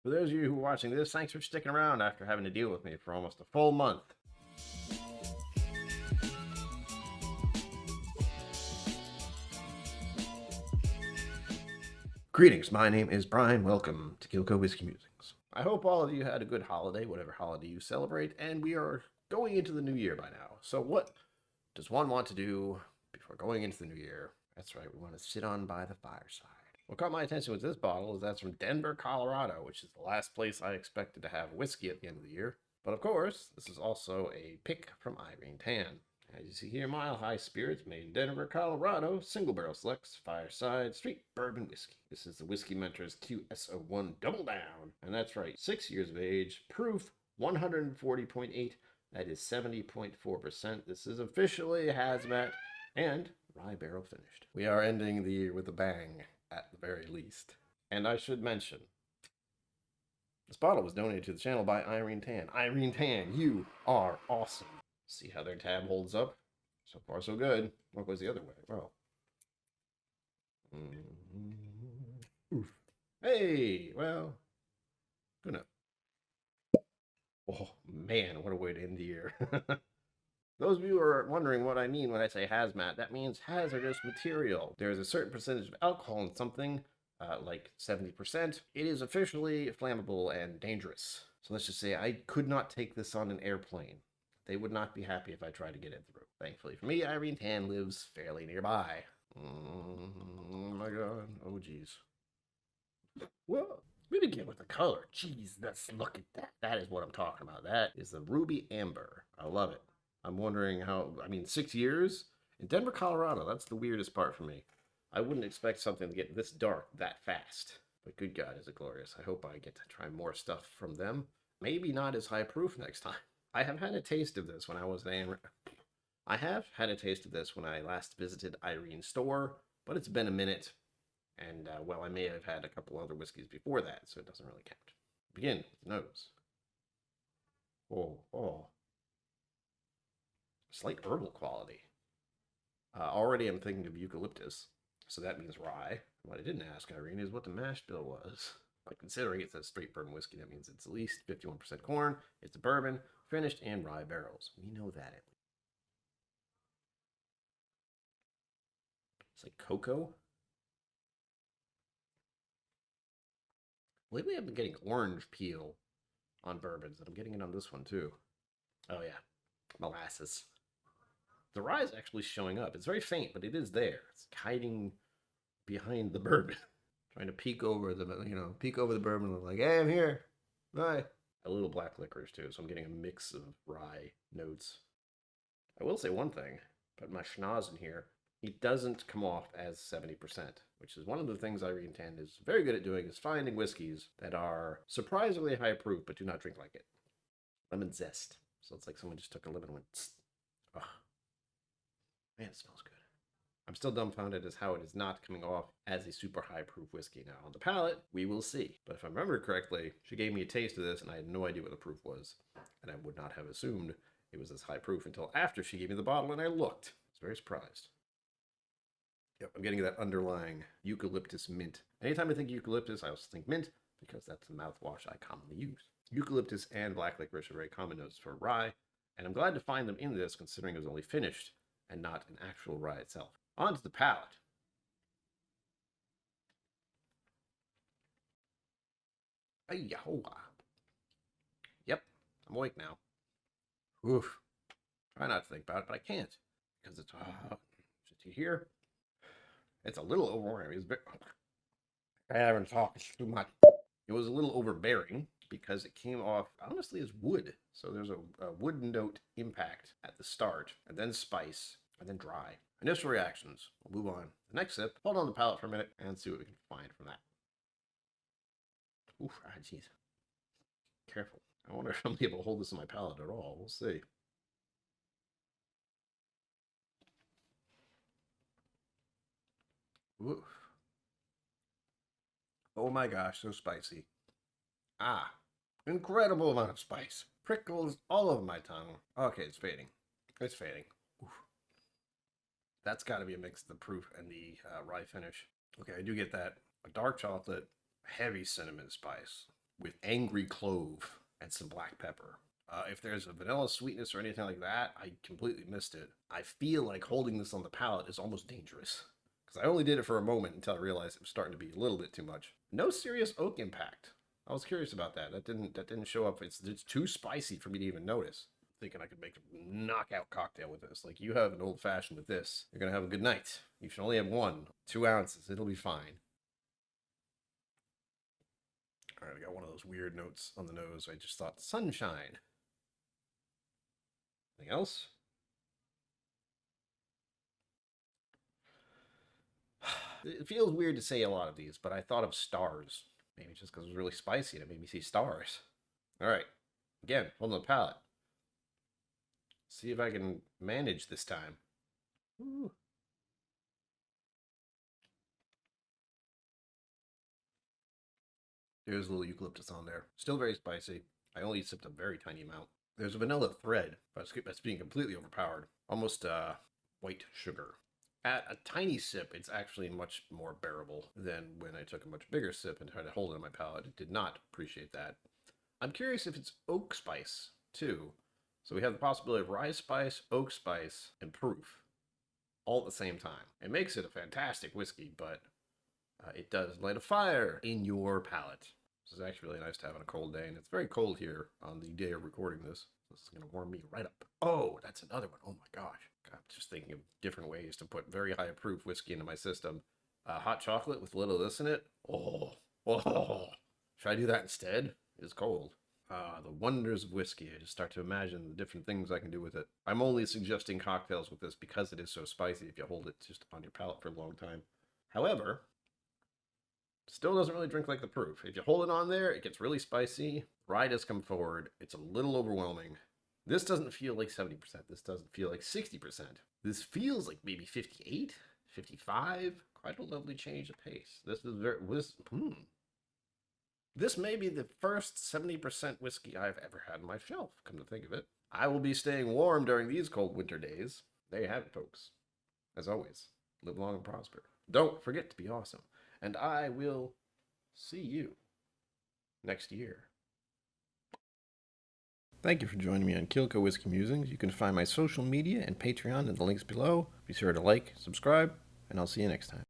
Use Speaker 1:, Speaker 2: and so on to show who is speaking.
Speaker 1: For those of you who are watching this, thanks for sticking around after having to deal with me for almost a full month. Greetings, my name is Brian. Welcome to KillCo Whiskey Musings. I hope all of you had a good holiday, whatever holiday you celebrate, and we are going into the new year by now. So what does one want to do before going into the new year? That's right, we want to sit on by the fireside. What caught my attention with this bottle is that's from Denver, Colorado, which is the last place I expected to have whiskey at the end of the year. But of course, this is also a pick from Irene Tan. As you see here, Mile High Spirits, made in Denver, Colorado, single barrel selects, Fireside, straight bourbon whiskey. This is the Whiskey Mentor's QSO1 Double Down. And that's right, 6 years of age, proof 140.8, that is 70.4%. This is officially HAZMAT and rye barrel finished. We are ending the year with a bang, at the very least. And I should mention, this bottle was donated to the channel by Irene Tan. Irene Tan, you are awesome. See how their tab holds up? So far, so good. What was the other way? Well. Oof. Hey, well, good enough. Oh, man, what a way to end the year. Those of you who are wondering what I mean when I say hazmat, that means hazardous material. There's a certain percentage of alcohol in something, like 70%. It is officially flammable and dangerous. So let's just say I could not take this on an airplane. They would not be happy if I tried to get it through. Thankfully for me, Irene Tan lives fairly nearby. Oh my god. Oh geez. Whoa. We begin with the color. Jeez, let's look at that. That is what I'm talking about. That is the Ruby Amber. I love it. I'm wondering how, 6 years? In Denver, Colorado, that's the weirdest part for me. I wouldn't expect something to get this dark that fast. But good God, is it glorious. I hope I get to try more stuff from them. Maybe not as high proof next time. I have had a taste of this when I was when I last visited Irene's store, but it's been a minute, and well, I may have had a couple other whiskeys before that, so it doesn't really count. Begin with the nose. Oh, slight herbal quality. Already, I'm thinking of eucalyptus, so that means rye. What I didn't ask Irene is what the mash bill was. But considering it says straight bourbon whiskey, that means it's at least 51% corn. It's a bourbon, finished in rye barrels. We know that at least. It's like cocoa. Lately I've been getting orange peel on bourbons, and I'm getting it on this one too. Oh yeah, molasses. The rye is actually showing up. It's very faint, but it is there. It's hiding behind the bourbon. Trying to peek over the bourbon and like, hey, I'm here. Bye. A little black licorice too, so I'm getting a mix of rye notes. I will say one thing, but my schnoz in here, it doesn't come off as 70%, which is one of the things Irene Tan is very good at doing, is finding whiskeys that are surprisingly high proof, but do not drink like it. Lemon zest. So it's like someone just took a lemon and went, tss. Oh, man, it smells good. I'm still dumbfounded as how it is not coming off as a super high proof whiskey. Now on the palate, we will see. But if I remember correctly, she gave me a taste of this and I had no idea what the proof was. And I would not have assumed it was this high proof until after she gave me the bottle and I looked. I was very surprised. Yep, I'm getting that underlying eucalyptus mint. Anytime I think eucalyptus, I also think mint because that's the mouthwash I commonly use. Eucalyptus and black licorice are very common notes for rye, and I'm glad to find them in this considering it was only finished and not an actual rye itself. On to the palate. Yep, I'm awake now. Oof. Try not to think about it, but I can't because it's just here. It's a little overwhelming. I haven't talked too much. It was a little overbearing because it came off honestly as wood. So there's a wood note impact at the start, and then spice, and then dry. Initial reactions. We'll move on. The next sip. Hold on the palate for a minute and see what we can find from that. Oof, jeez. Careful. I wonder if I'm able to hold this in my palate at all. We'll see. Oof. Oh my gosh, so spicy. Ah, incredible amount of spice. Prickles all over my tongue. Okay, it's fading. It's fading. Oof. That's got to be a mix of the proof and the rye finish. Okay, I do get that. A dark chocolate, heavy cinnamon spice. with angry clove and some black pepper. If there's a vanilla sweetness or anything like that, I completely missed it. I feel like holding this on the palate is almost dangerous because I only did it for a moment until I realized it was starting to be a little bit too much. No serious oak impact. I was curious about that. That didn't show up. It's too spicy for me to even notice. Thinking I could make a knockout cocktail with this. Like, you have an old fashioned with this, you're gonna have a good night. You should only have one, 2 ounces. It'll be fine. All right, I got one of those weird notes on the nose. I just thought sunshine. Anything else? It feels weird to say a lot of these, but I thought of stars. Maybe just because it was really spicy and it made me see stars. All right. Again, hold on the palate. See if I can manage this time. Ooh. There's a little eucalyptus on there. Still very spicy. I only sipped a very tiny amount. There's a vanilla thread, but that's being completely overpowered. Almost white sugar. At a tiny sip, it's actually much more bearable than when I took a much bigger sip and tried to hold it on my palate. It did not appreciate that. I'm curious if it's oak spice, too. So we have the possibility of rye spice, oak spice, and proof all at the same time. It makes it a fantastic whiskey, but it does light a fire in your palate. This is actually really nice to have on a cold day, and it's very cold here on the day of recording this. This is going to warm me right up. Oh, that's another one. Oh my gosh. I'm just thinking of different ways to put very high proof whiskey into my system. Hot chocolate with a little of this in it. Oh. Should I do that instead? It's cold. The wonders of whiskey. I just start to imagine the different things I can do with it. I'm only suggesting cocktails with this because it is so spicy if you hold it just on your palate for a long time. However, still doesn't really drink like the proof. If you hold it on there, it gets really spicy. Rye does come forward. It's a little overwhelming. This doesn't feel like 70%. This doesn't feel like 60%. This feels like maybe 58, 55. Quite a lovely change of pace. This is very... This may be the first 70% whiskey I've ever had on my shelf, come to think of it. I will be staying warm during these cold winter days. There you have it, folks. As always, live long and prosper. Don't forget to be awesome. And I will see you next year. Thank you for joining me on KillCo Whiskey Musings. You can find my social media and Patreon in the links below. Be sure to like, subscribe, and I'll see you next time.